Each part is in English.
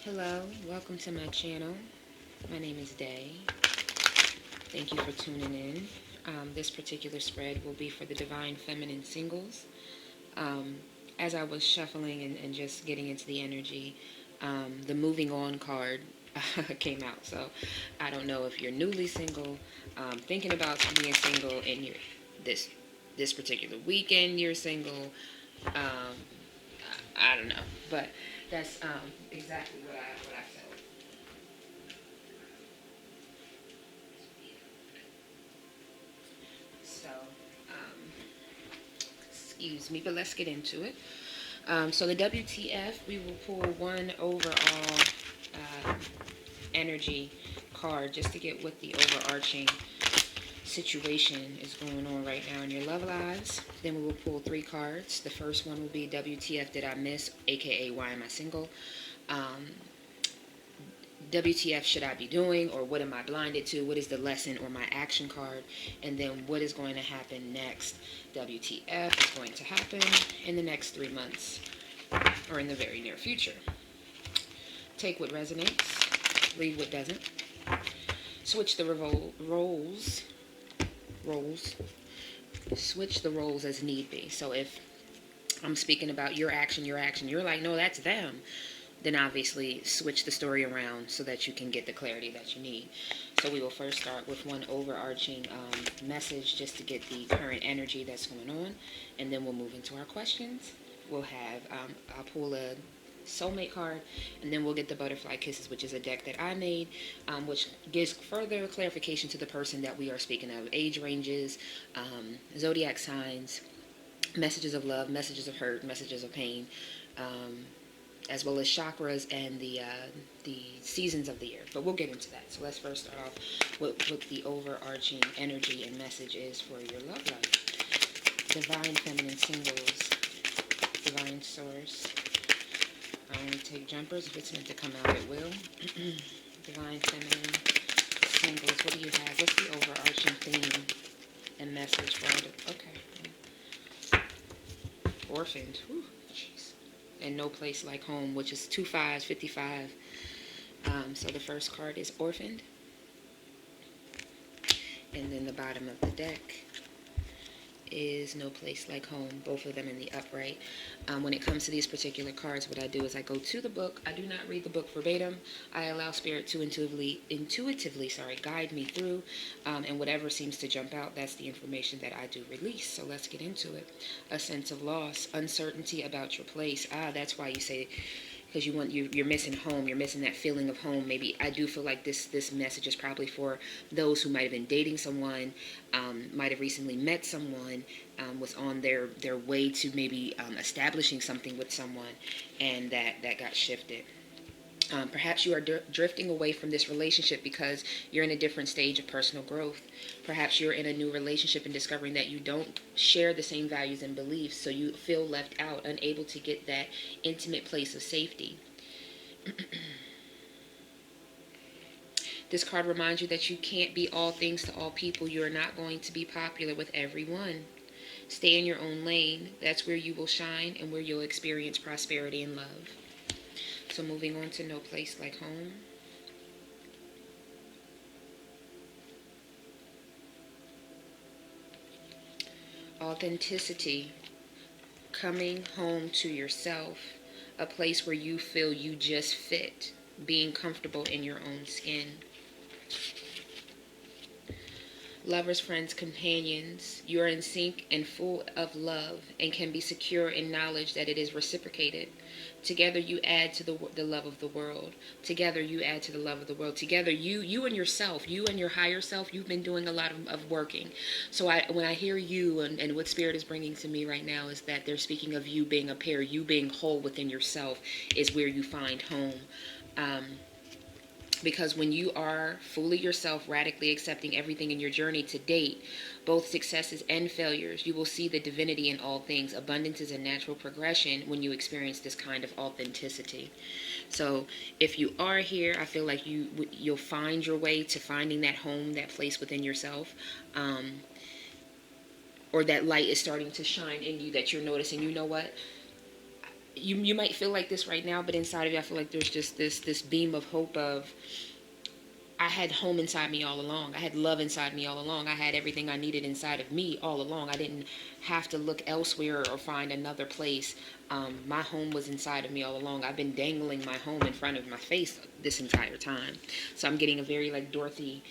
Hello, welcome to my channel. My name is Day. Thank you for tuning in. This particular spread will be for the Divine Feminine Singles. Um, as I was shuffling and just getting into the energy, the Moving On card came out. So I don't know if you're newly single, thinking about being single, and you're this particular weekend you're single. Um, I don't know, but that's exactly what I felt. So, excuse me, but let's get into it. So the WTF, we will pull one overall uh, energy card just to get what the overarching situation is going on right now in your love lives. Then we will pull three cards. The first one will be WTF did I miss, aka why am I single? Um, WTF should I be doing, or what am I blinded to? What is the lesson or my action card? And then what is going to happen next? WTF is going to happen in the next 3 months or in the very near future. Take what resonates, leave what doesn't. Switch the roles. Switch the roles as need be. So if I'm speaking about your action, you're like, no, that's them, then obviously switch the story around so that you can get the clarity that you need. So we will first start with one overarching message just to get the current energy that's going on, and then we'll move into our questions. We'll have, I'll pull a soulmate card, and then we'll get the butterfly kisses, which is a deck that I made, which gives further clarification to the person that we are speaking of: age ranges, zodiac signs, messages of love, messages of hurt, messages of pain, as well as chakras and the seasons of the year. But we'll get into that. So let's first start off with what the overarching energy and message is for your love life. Divine Feminine Singles, Divine Source. I only take jumpers. If it's meant to come out, it will. Divine Feminine Singles. What do you have? What's the overarching theme and message for it? Okay. Orphaned. Whew, jeez. And No Place Like Home, which is 2 5s, 55. So the first card is Orphaned. And then the bottom of the deck is No Place Like Home, both of them in the upright. When it comes to these particular cards, what I do is I go to the book. I do not read the book verbatim. I allow Spirit to intuitively guide me through, and whatever seems to jump out, that's the information that I do release. So let's get into it. A sense of loss, uncertainty about your place. That's why you say, because you're missing home, you're missing that feeling of home. Maybe I do feel like this message is probably for those who might have been dating someone, might have recently met someone, was on their way to maybe establishing something with someone, and that got shifted. Perhaps you are drifting away from this relationship because you're in a different stage of personal growth. Perhaps you're in a new relationship and discovering that you don't share the same values and beliefs, so you feel left out, unable to get that intimate place of safety. This card reminds you that you can't be all things to all people. You are not going to be popular with everyone. Stay in your own lane. That's where you will shine and where you'll experience prosperity and love. So moving on to No Place Like Home. Authenticity. Coming home to yourself. A place where you feel you just fit. Being comfortable in your own skin. Lovers, friends, companions, you are in sync and full of love and can be secure in knowledge that it is reciprocated. Together you add to the love of the world. Together you add to the love of the world. Together you and yourself, you and your higher self, you've been doing a lot of working. So when I hear you and what Spirit is bringing to me right now is that they're speaking of you being a pair, you being whole within yourself is where you find home. Because when you are fully yourself, radically accepting everything in your journey to date, both successes and failures, you will see the divinity in all things. Abundance is a natural progression when you experience this kind of authenticity. So if you are here, I feel like you'll find your way to finding that home, that place within yourself. Or that light is starting to shine in you that you're noticing, you know what? you might feel like this right now, but inside of you, I feel like there's just this beam of hope of, I had home inside me all along. I had love inside me all along. I had everything I needed inside of me all along. I didn't have to look elsewhere or find another place. My home was inside of me all along. I've been dangling my home in front of my face this entire time. So I'm getting a very like Dorothy,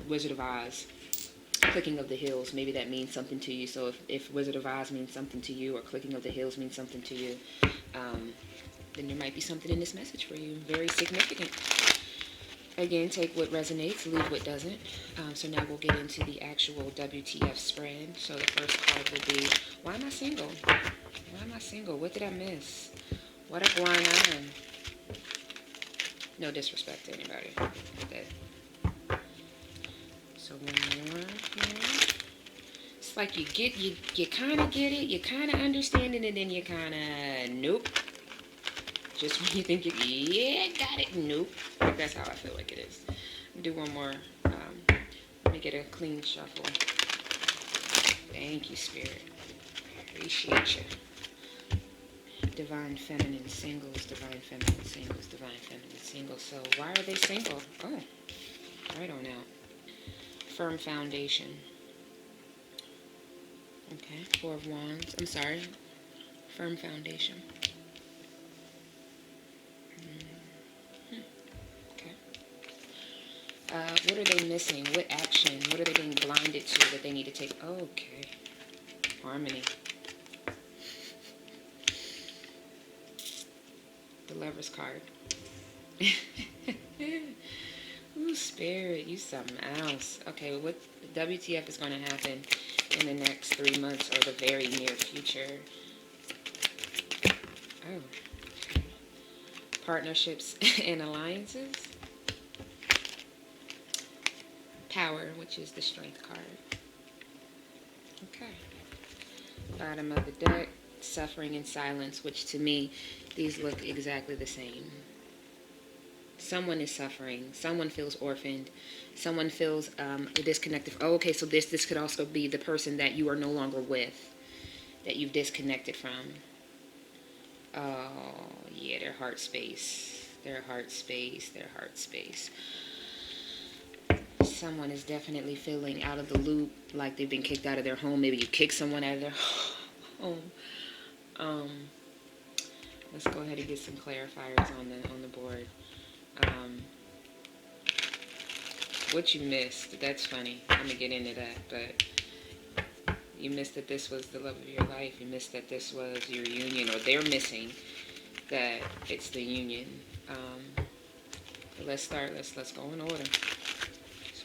Wizard of Oz, clicking of the hills. Maybe that means something to you. So if Wizard of Oz means something to you, or clicking of the hills means something to you, then there might be something in this message for you. Very significant. Again, take what resonates, leave what doesn't. So now we'll get into the actual WTF spread. So the first card will be, why am I single? Why am I single? What did I miss? What up, going on? No disrespect to anybody. Okay. So one more here. It's like you kind of get it, you kind of understand it, and then you kind of, nope. Just when you think yeah, got it, nope. Like that's how I feel like it is. Do one more. Let me get a clean shuffle. Thank you, Spirit. Appreciate you. Divine Feminine Singles, Divine Feminine Singles, Divine Feminine Singles. So why are they single? Oh, right on out. Firm foundation. Okay, Four of Wands. I'm sorry. Firm foundation. What are they missing? What action? What are they being blinded to that they need to take? Okay. Harmony. The Lover's card. Ooh, Spirit, you something else. Okay, what WTF is going to happen in the next 3 months or the very near future? Oh. Okay. Partnerships and alliances. Power, which is the Strength card. Okay. Bottom of the deck, Suffering and Silence, which to me, these look exactly the same. Someone is suffering. Someone feels orphaned. Someone feels disconnected. Oh, okay, so this could also be the person that you are no longer with, that you've disconnected from. Oh, yeah, their heart space. Their heart space. Their heart space. Someone is definitely feeling out of the loop, like they've been kicked out of their home. Maybe you kicked someone out of their home. Let's go ahead and get some clarifiers on the board. What you missed? That's funny. I'm gonna get into that, but you missed that this was the love of your life. You missed that this was your union, or they're missing that it's the union. Let's start. Let's go in order.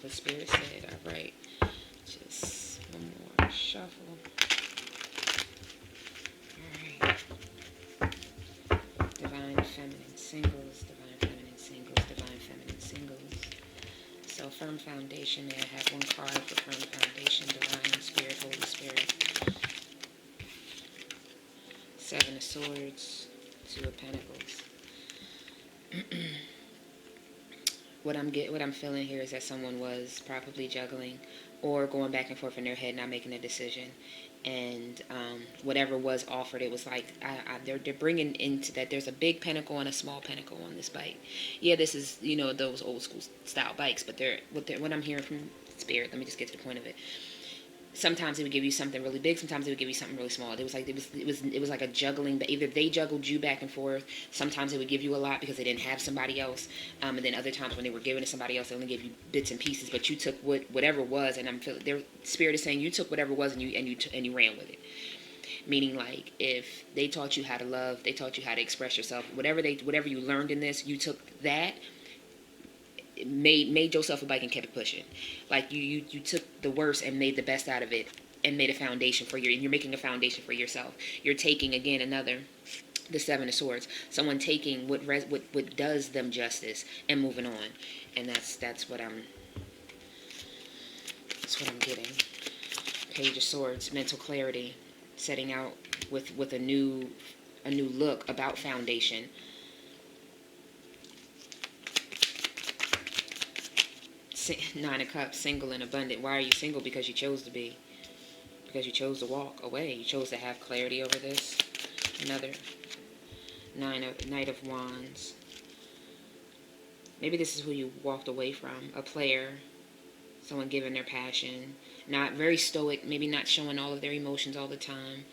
What Spirit said. All right, just one more shuffle. All right. Divine Feminine Singles, Divine Feminine Singles, Divine Feminine Singles. So Firm Foundation. There I have one card for Firm Foundation. Divine Spirit, Holy Spirit. Seven of Swords, Two of Pentacles. What I'm feeling here is that someone was probably juggling or going back and forth in their head, not making a decision, and whatever was offered, it was like they're bringing into that there's a big pentacle and a small pentacle on this bike. Yeah, this is those old school style bikes, but what I'm hearing from Spirit. Let me just get to the point of it. Sometimes it would give you something really big. Sometimes it would give you something really small. It was like a juggling. But either they juggled you back and forth. Sometimes it would give you a lot because they didn't have somebody else. And then other times when they were giving to somebody else, they only gave you bits and pieces. But you took whatever was, and I'm feeling their Spirit is saying you took whatever was and you ran with it. Meaning, like, if they taught you how to love, they taught you how to express yourself. Whatever you learned in this, you took that. Made yourself a bike and kept it pushing. Like you took the worst and made the best out of it and made a foundation and you're making a foundation for yourself. You're taking again the Seven of Swords. Someone taking what does them justice and moving on. And that's what I'm getting. Page of Swords, mental clarity, setting out with a new look about foundation. Nine of Cups, single and abundant. Why are you single? Because you chose to be. Because you chose to walk away. You chose to have clarity over this. Another Knight of Wands. Maybe this is who you walked away from. A player. Someone giving their passion. Not very stoic. Maybe not showing all of their emotions all the time.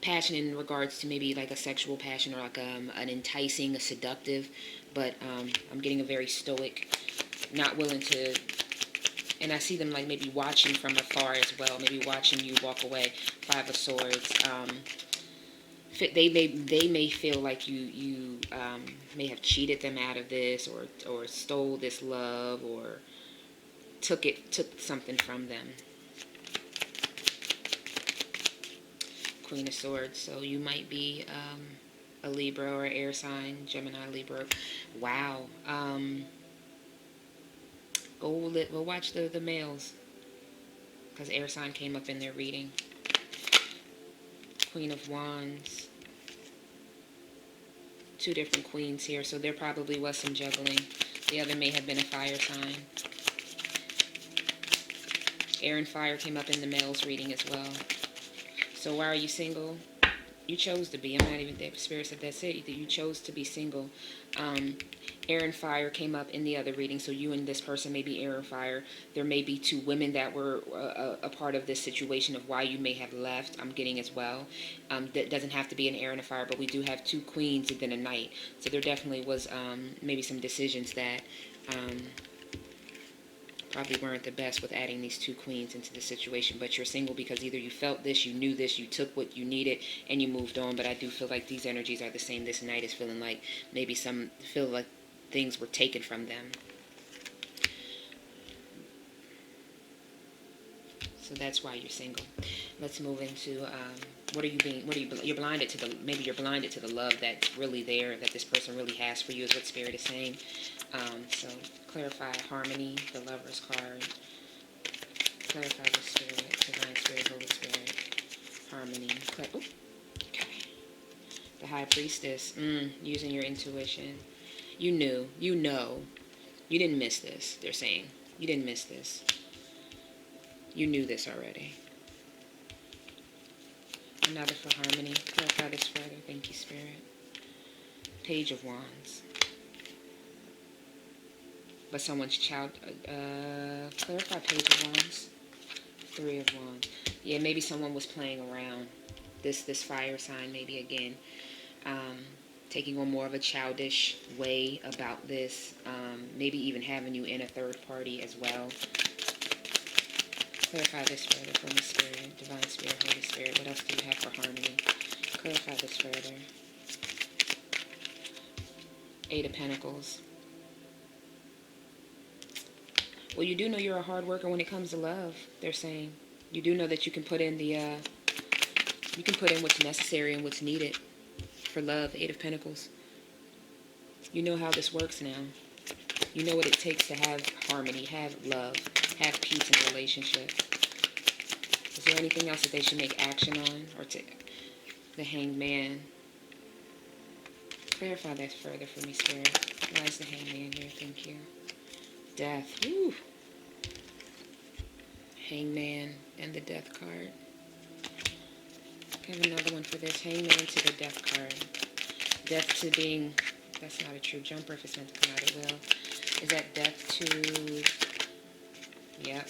Passion in regards to maybe like a sexual passion or like an enticing, a seductive. But I'm getting a very stoic. Not willing to... And I see them like maybe watching from afar as well. Maybe watching you walk away. Five of Swords. They may feel like you may have cheated them out of this, or stole this love, or took something from them. Queen of Swords. So you might be a Libra or air sign, Gemini, Libra. Wow. We'll watch the males, because air sign came up in their reading. Queen of Wands. Two different queens here, so there probably was some juggling. The other may have been a fire sign. Air and fire came up in the male's reading as well. So why are you single? You chose to be. I'm not even there. Spirit said that's it. You chose to be single. Air and fire came up in the other reading. So you and this person may be air and fire. There may be two women that were a part of this situation of why you may have left. I'm getting as well. That doesn't have to be an air and a fire, but we do have two queens and then a knight. So there definitely was maybe some decisions that probably weren't the best with adding these two queens into the situation. But you're single because either you felt this, you knew this, you took what you needed, and you moved on. But I do feel like these energies are the same. This knight is feeling like maybe feel like things were taken from them. So that's why you're single. Let's move into you're blinded to maybe you're blinded to the love that's really there, that this person really has for you, is what Spirit is saying. So clarify harmony, the Lover's card. Clarify the Spirit, Divine Spirit, Holy Spirit, harmony. Okay. The High Priestess, using your intuition. You knew, you didn't miss this. They're saying you didn't miss this. You knew this already. Another for harmony. Clarify this further. Thank you, Spirit. Page of Wands. But someone's child. Clarify Page of Wands. Three of Wands. Yeah, maybe someone was playing around. This fire sign, maybe again. Taking on more of a childish way about this. Maybe even having you in a third party as well. Clarify this further for me, Spirit. Divine Spirit, Holy Spirit. What else do you have for harmony? Clarify this further. Eight of Pentacles. Well, you do know you're a hard worker when it comes to love, they're saying. You do know that you can put in what's necessary and what's needed for love. Eight of Pentacles. You know how this works now. You know what it takes to have harmony, have love, have peace in a relationship. Is there anything else that they should make action on? Or to the Hanged Man? Clarify that further for me, Spirit. Why is the Hanged Man here? Thank you. Death. Woo. Hanged Man and the Death card. I have another one for this. Hanged Man to the Death card. Death to being... That's not a true jumper. If it's meant to come out, it will. Is that death to... Yep.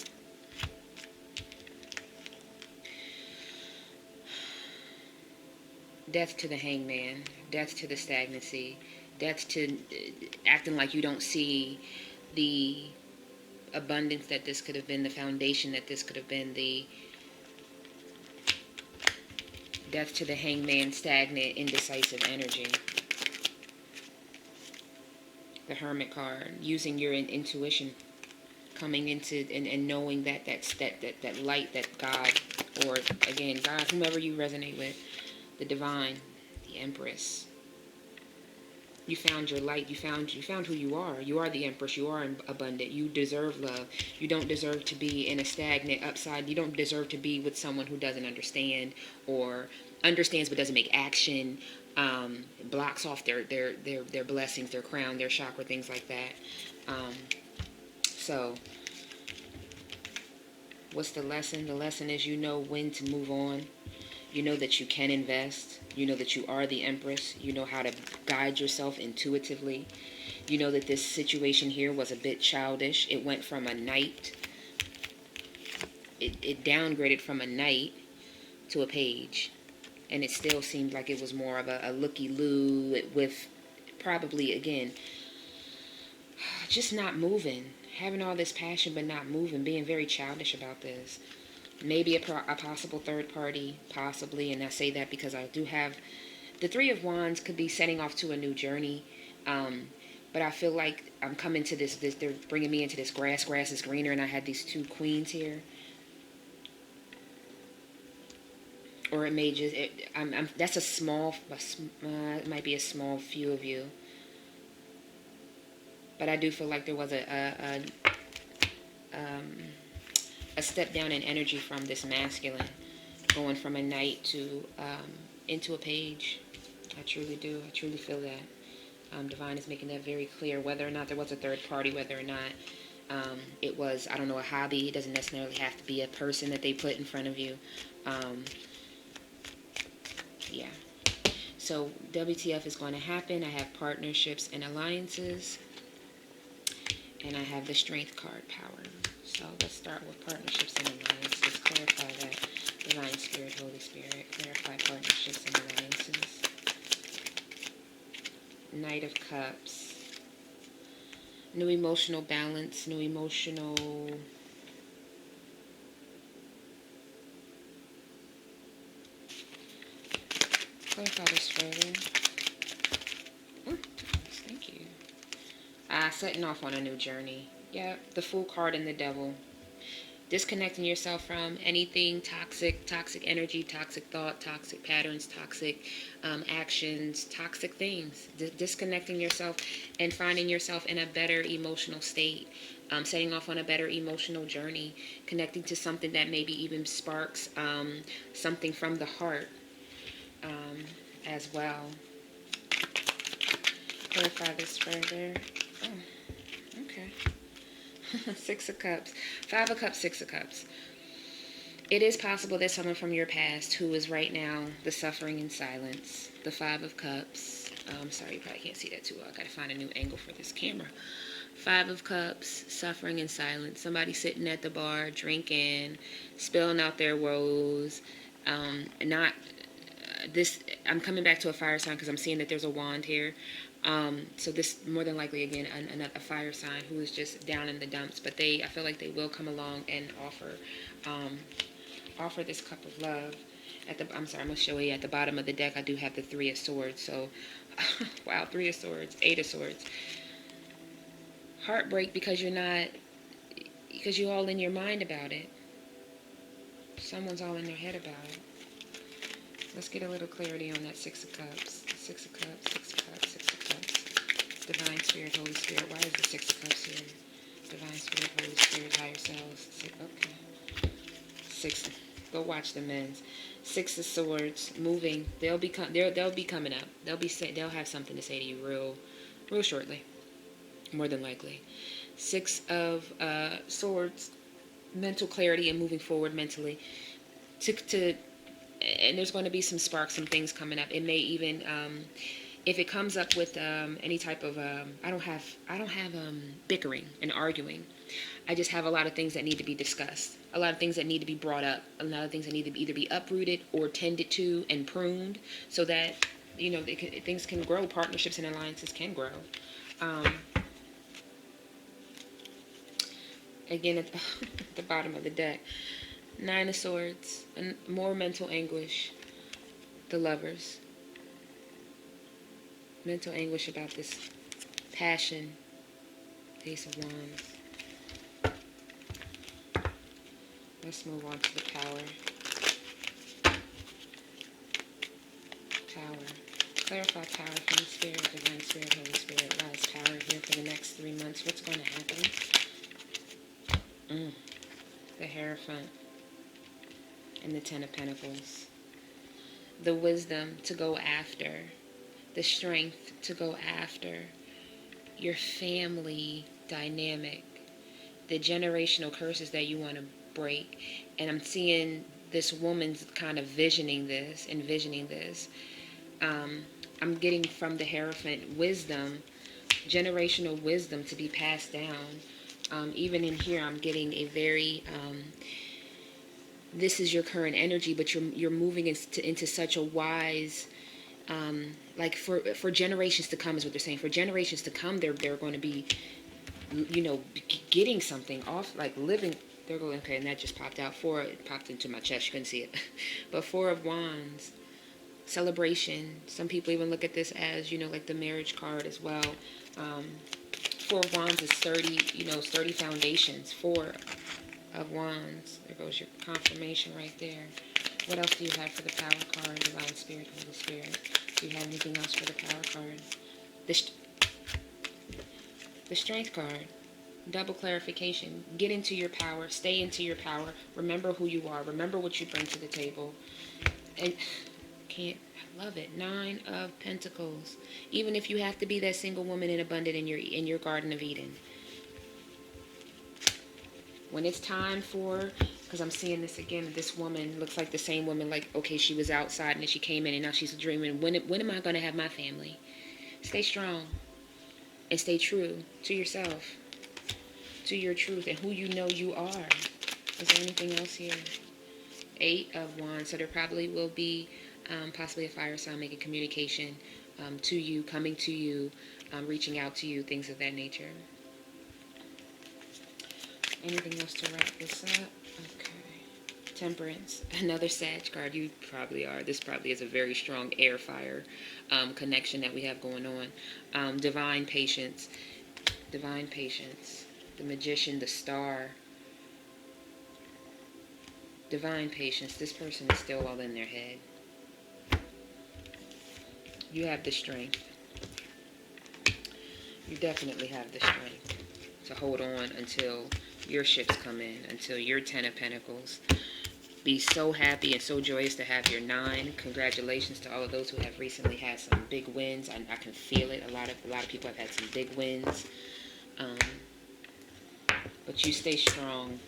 Death to the hangman. Death to the stagnancy. Death to acting like you don't see the abundance that this could have been, the foundation that this could have been, the death to the hangman, stagnant, indecisive energy. The Hermit card, using your intuition, coming into and knowing that light, that God, or again, God, whomever you resonate with, the divine, the Empress. You found your light. You found who you are. You are the Empress. You are abundant. You deserve love. You don't deserve to be in a stagnant upside. You don't deserve to be with someone who doesn't understand, or understands but doesn't make action. Blocks off their blessings, their crown, their chakra, things like that. So, what's the lesson? The lesson is you know when to move on. You know that you can invest. You know that you are the Empress. You know how to guide yourself intuitively. You know that this situation here was a bit childish. It went from a knight, it downgraded from a knight to a page. And it still seemed like it was more of a looky-loo with probably, again, just not moving. Having all this passion but not moving. Being very childish about this. Maybe a possible third party, possibly. And I say that because I do have... The Three of Wands could be setting off to a new journey. But I feel like I'm coming to this. They're bringing me into this grass. Grass is greener. And I had these two queens here. Or it may just... that's a small... it might be a small few of you. But I do feel like there was a step down in energy from this masculine, going from a knight to into a page. I truly do. I truly feel that. Divine is making that very clear. Whether or not there was a third party, whether or not it was, I don't know, a hobby. It doesn't necessarily have to be a person that they put in front of you. Yeah. So WTF is going to happen. I have partnerships and alliances. And I have the Strength card, Power. So let's start with partnerships and alliances. Clarify that. Divine Spirit, Holy Spirit. Clarify partnerships and alliances. Knight of Cups. New emotional balance. New emotional... Clarify this further. Thank you. Setting off on a new journey. Yeah, the Fool card and the Devil. Disconnecting yourself from anything toxic, toxic energy, toxic thought, toxic patterns, toxic actions, toxic things. Disconnecting yourself and finding yourself in a better emotional state. Setting off on a better emotional journey. Connecting to something that maybe even sparks something from the heart as well. Clarify this further. Oh, okay. Six of Cups. Five of Cups, Six of Cups. It is possible that someone from your past who is right now the suffering in silence. The Five of Cups. I'm sorry, you probably can't see that too well. I gotta find a new angle for this camera. Five of Cups, suffering in silence. Somebody sitting at the bar, drinking, spilling out their woes. Not this. I'm coming back to a fire sign because I'm seeing that there's a wand here. So this more than likely again another fire sign who is just down in the dumps, but I feel like they will come along and offer this cup of love. I'm gonna show you at the bottom of the deck. I do have the Three of Swords. So wow, Three of Swords, Eight of Swords. Heartbreak because you're all in your mind about it. Someone's all in their head about it. Let's get a little clarity on that Six of Cups. Six of Cups, Six of Cups, Six of Cups. Divine Spirit, Holy Spirit. Why is the Six of Cups here? Divine Spirit, Holy Spirit, higher selves. Okay. Six. Go watch the men's. Six of Swords, moving. They'll be coming up. They'll have something to say to you real shortly. More than likely. Six of Swords, mental clarity and moving forward mentally. And there's going to be some sparks, some things coming up. It may even, if it comes up with any type of, I don't have bickering and arguing. I just have a lot of things that need to be discussed. A lot of things that need to be brought up. A lot of things that need to either be uprooted or tended to and pruned so that, things can grow. Partnerships and alliances can grow. Again, at the bottom of the deck. Nine of Swords, and more mental anguish. The Lovers. Mental anguish about this passion. Ace of Wands. Let's move on to the Power. Power. Clarify power from the Spirit, Divine Spirit, Holy Spirit. Why is power here for the next 3 months? What's going to happen? The Hierophant. And the Ten of Pentacles. The wisdom to go after. The strength to go after your family dynamic. The generational curses that you want to break. And I'm seeing this woman's kind of envisioning this. I'm getting from the Hierophant wisdom, generational wisdom to be passed down. Even in here, I'm getting a very this is your current energy, but you're moving into such a wise, like for generations to come is what they're saying. For generations to come, they're going to be, getting something off, like living. They're going, okay, and that just popped out. It popped into my chest. You couldn't see it, but Four of Wands, celebration. Some people even look at this as, like the marriage card as well. Four of Wands is sturdy foundations. Four of Wands. There goes your confirmation right there. What else do you have for the power card? Divine Spirit, Holy Spirit. Do you have anything else for the power card? The Strength card. Double clarification. Get into your power. Stay into your power. Remember who you are. Remember what you bring to the table. And I love it. 9 of Pentacles. Even if you have to be that single woman in abundance in your Garden of Eden. When it's time for, because I'm seeing this again, this woman looks like the same woman, like, okay, she was outside and then she came in and now she's dreaming, when am I going to have my family? Stay strong and stay true to yourself, to your truth and who you know you are. Is there anything else here? 8 of Wands. So there probably will be possibly a fire sign making communication to you, coming to you, reaching out to you, things of that nature. Anything else to wrap this up? Okay. Temperance. Another Sag card. You probably are. This probably is a very strong air-fire connection that we have going on. Divine patience. Divine patience. The Magician, the Star. Divine patience. This person is still all in their head. You have the strength. You definitely have the strength to hold on until your ships come in, until your 10 of Pentacles. Be so happy and so joyous to have your 9. Congratulations to all of those who have recently had some big wins. I can feel it. A lot of people have had some big wins. But you stay strong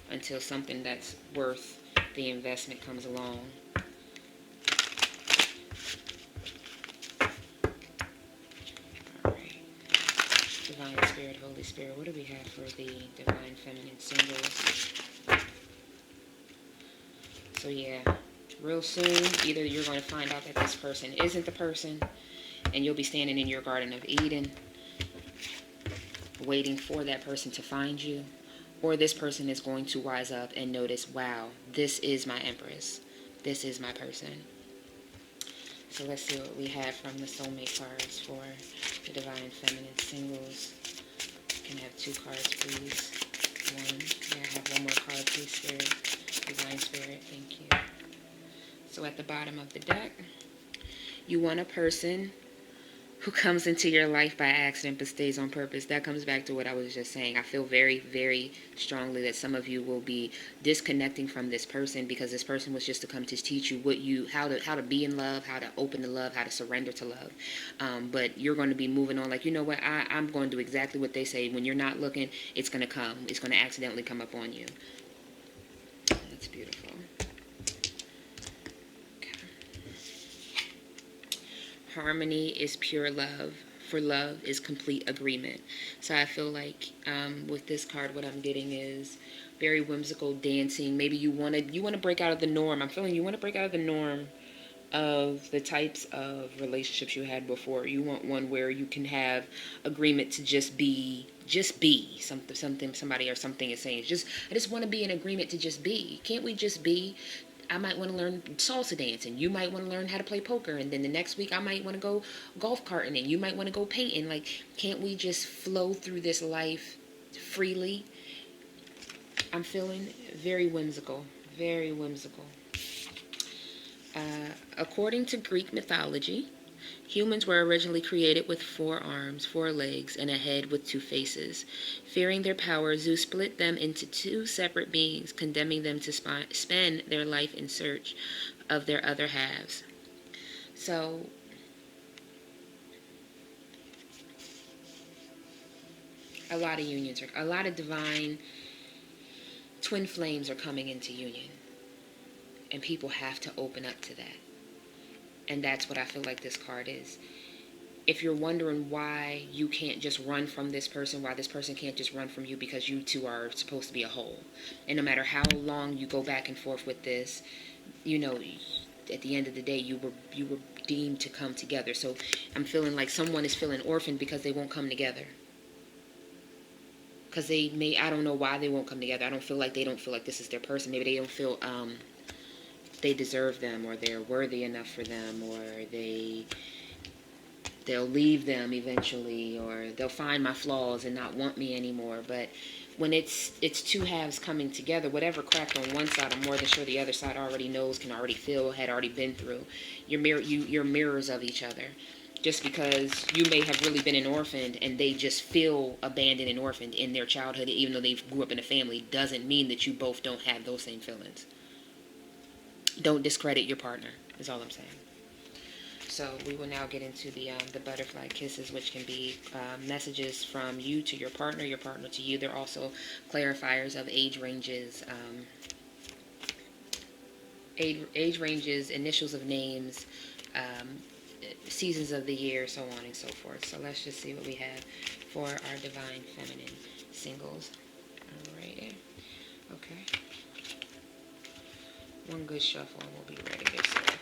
until something that's worth the investment comes along. Divine Spirit, Holy Spirit, what do we have for the Divine Feminine singles? So yeah, real soon, either you're going to find out that this person isn't the person, and you'll be standing in your Garden of Eden, waiting for that person to find you, or this person is going to wise up and notice, wow, this is my Empress. This is my person. So let's see what we have from the soulmate cards for the Divine Feminine singles. Can I have 2 cards, please? 1. May I have 1 more card, please, Spirit? Divine Spirit, thank you. So at the bottom of the deck, you want a person who comes into your life by accident but stays on purpose. That comes back to what I was just saying. I feel very, very strongly that some of you will be disconnecting from this person because this person was just to come to teach you how to be in love, how to open to love, how to surrender to love. But you're going to be moving on like, you know what, I'm going to do exactly what they say. When you're not looking, it's going to come. It's going to accidentally come up on you. That's beautiful. Harmony is pure love. For love is complete agreement. So I feel like with this card, what I'm getting is very whimsical dancing. Maybe you want to break out of the norm. I'm feeling you want to break out of the norm of the types of relationships you had before. You want one where you can have agreement to just be something somebody or something is saying. I just want to be in agreement to just be. Can't we just be? I might want to learn salsa dancing. You might want to learn how to play poker. And then the next week I might want to go golf carting and you might want to go painting. Like, can't we just flow through this life freely? I'm feeling very whimsical. Very whimsical. According to Greek mythology, humans were originally created with 4 arms, 4 legs, and a head with 2 faces. Fearing their power, Zeus split them into 2 separate beings, condemning them to spend their life in search of their other halves. So, a lot of unions, a lot of divine twin flames are coming into union. And people have to open up to that. And that's what I feel like this card is. If you're wondering why you can't just run from this person, why this person can't just run from you, because you two are supposed to be a whole. And no matter how long you go back and forth with this, you know, at the end of the day, you were deemed to come together. So I'm feeling like someone is feeling orphaned because they won't come together. Because I don't know why they won't come together. I don't feel like they don't feel like this is their person. Maybe they don't feel they deserve them, or they're worthy enough for them, or they'll leave them eventually, or they'll find my flaws and not want me anymore. But when it's two halves coming together, whatever cracked on one side, I'm more than sure the other side already knows, can already feel, had already been through. You're mirrors of each other. Just because you may have really been an orphan and they just feel abandoned and orphaned in their childhood, even though they grew up in a family, doesn't mean that you both don't have those same feelings. Don't discredit your partner, is all I'm saying. So we will now get into the butterfly kisses, which can be messages from you to your partner to you. They're also clarifiers of age ranges, initials of names, seasons of the year, so on and so forth. So let's just see what we have for our divine feminine singles. Alrighty. Okay. One good shuffle and we'll be ready to get started.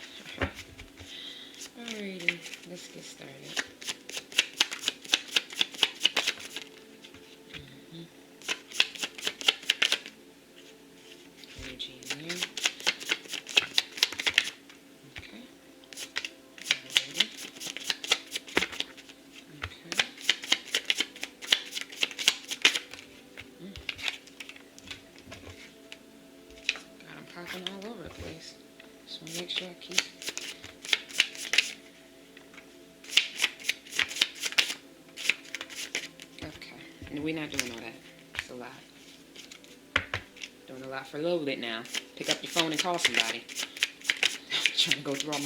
Alrighty, let's get started. Energy in there. Okay. Alrighty. Okay. God, I'm popping all over the place. Just want to make sure I keep. We're not doing all that. It's a lot. Doing a lot for a little bit now. Pick up your phone and call somebody. I'm trying to go through all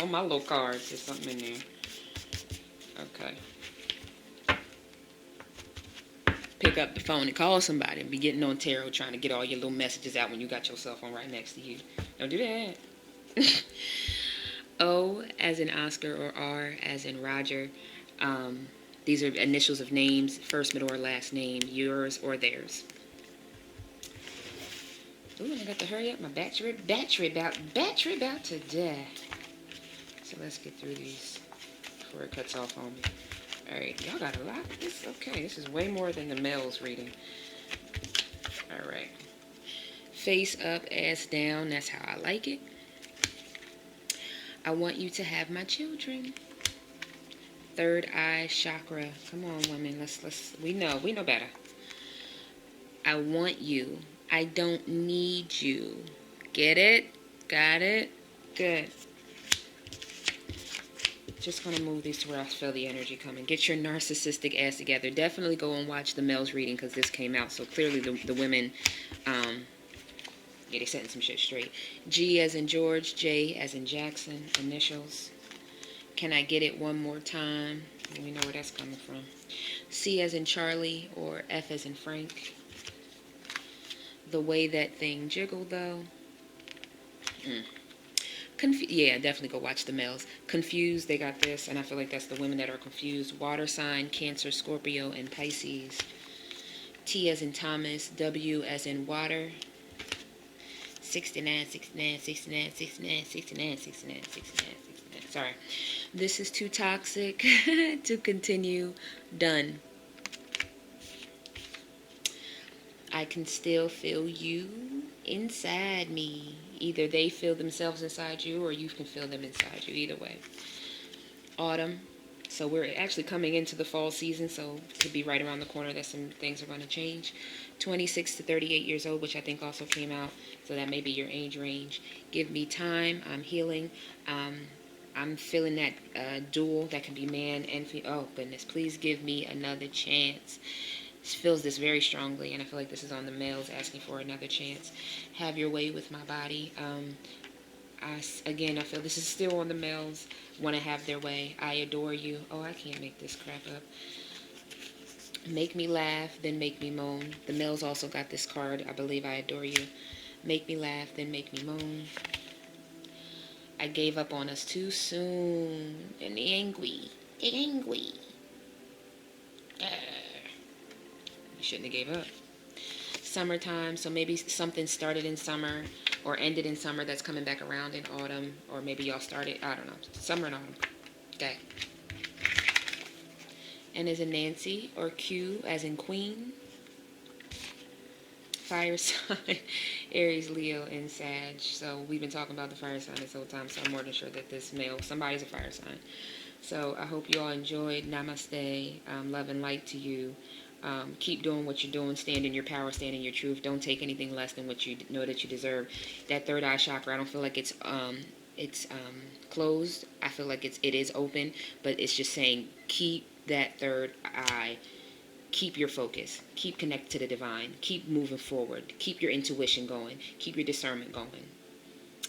my little cards. There's something in there. Okay. Pick up the phone and call somebody and be getting on tarot trying to get all your little messages out when you got your cell phone right next to you. Don't do that. O as in Oscar or R as in Roger. These are initials of names, first, middle, or last name, yours or theirs. Ooh, I got to hurry up. My battery about to die. So let's get through these before it cuts off on me. All right, y'all got a lot. This is way more than the male's reading. All right. Face up, ass down. That's how I like it. I want you to have my children. Third eye chakra. Come on, women. We know better. I want you. I don't need you. Get it? Got it? Good. Just gonna move these to where I feel the energy coming. Get your narcissistic ass together. Definitely go and watch the male's reading because this came out. So clearly the women, they setting some shit straight. G as in George, J as in Jackson, initials. Can I get it one more time? We know where that's coming from. C as in Charlie or F as in Frank. The way that thing jiggled, though. Yeah, definitely go watch the males. Confused, they got this, and I feel like that's the women that are confused. Water sign, Cancer, Scorpio, and Pisces. T as in Thomas, W as in water. 69, 69, 69, 69, 69, 69, 69. Sorry. This is too toxic to continue. Done. I can still feel you inside me. Either they feel themselves inside you or you can feel them inside you. Either way. Autumn. So we're actually coming into the fall season, so it could be right around the corner that some things are going to change. 26 to 38 years old, which I think also came out, so that may be your age range. Give me time. I'm healing. I'm feeling that dual that can be man and female. Oh, goodness. Please give me another chance. Feels this very strongly, and I feel like this is on the males asking for another chance. Have your way with my body. I feel this is still on the males. Want to have their way. I adore you. Oh, I can't make this crap up. Make me laugh, then make me moan. The males also got this card. I believe I adore you. Make me laugh, then make me moan. I gave up on us too soon. And angry. Angry. You shouldn't have gave up. Summertime, so maybe something started in summer or ended in summer that's coming back around in autumn, or maybe y'all started, I don't know, summer and autumn. Okay. N as in Nancy, or Q as in Queen. Fire sign, Aries, Leo, and Sag. So we've been talking about the fire sign this whole time, so I'm more than sure that this male, somebody's a fire sign. So I hope you all enjoyed. Namaste. Love and light to you. Keep doing what you're doing. Stand in your power. Stand in your truth. Don't take anything less than what you know that you deserve. That third eye chakra, I don't feel like it's closed. I feel like it is open, but it's just saying keep that third eye. Keep your focus. Keep connected to the divine. Keep moving forward. Keep your intuition going. Keep your discernment going.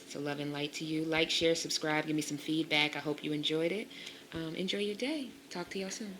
So love and light to you. Like, share, subscribe. Give me some feedback. I hope you enjoyed it. Enjoy your day. Talk to y'all soon.